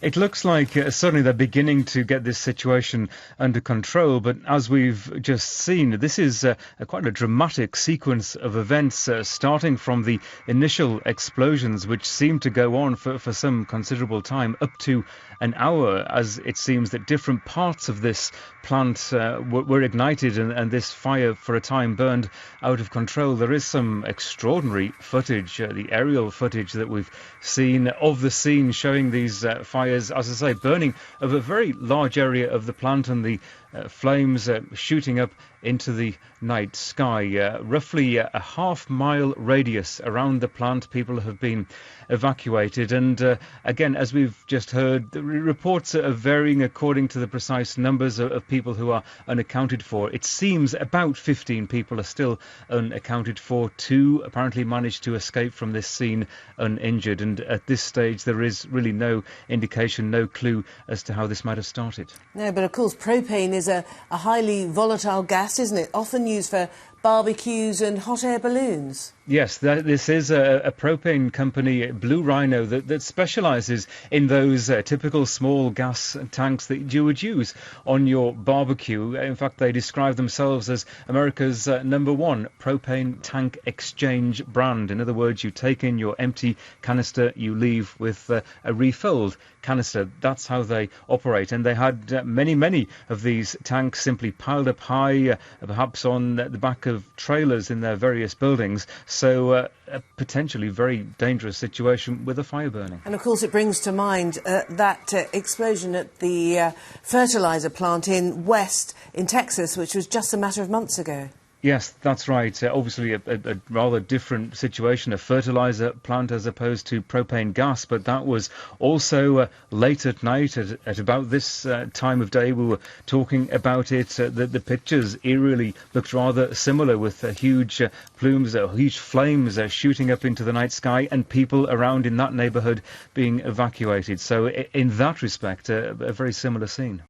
It looks like suddenly they're beginning to get this situation under control, but as we've just seen, this is quite a dramatic sequence of events, starting from the initial explosions, which seem to go on for some considerable time, up to an hour, as it seems that different parts of this plant were ignited and this fire for a time burned out of control. There is some extraordinary footage, the aerial footage that we've seen of the scene showing these fires, as I say, burning over a very large area of the plant, and the flames shooting up into the night sky. Roughly a half-mile radius around the plant, people have been evacuated. And again, as we've just heard, the reports are varying according to the precise numbers of people who are unaccounted for. It seems about 15 people are still unaccounted for. 2 apparently managed to escape from this scene uninjured. And at this stage, there is really no indication, no clue as to how this might have started. No, but of course, propane is a highly volatile gas, isn't it? Often used for barbecues and hot air balloons. Yes, this is a propane company, Blue Rhino, that specialises in those typical small gas tanks that you would use on your barbecue. In fact, they describe themselves as America's #1 propane tank exchange brand. In other words, you take in your empty canister, you leave with a refilled canister. That's how they operate. And they had many of these tanks simply piled up high, perhaps on the back of trailers in their various buildings. So a potentially very dangerous situation with a fire burning. And of course it brings to mind that explosion at the fertiliser plant in Texas, which was just a matter of months ago. Yes, that's right. Obviously a rather different situation, a fertiliser plant as opposed to propane gas, but that was also late at night at about this time of day. We were talking about it. The pictures eerily looked rather similar, with huge plumes, huge flames shooting up into the night sky, and people around in that neighbourhood being evacuated. So in that respect, a very similar scene.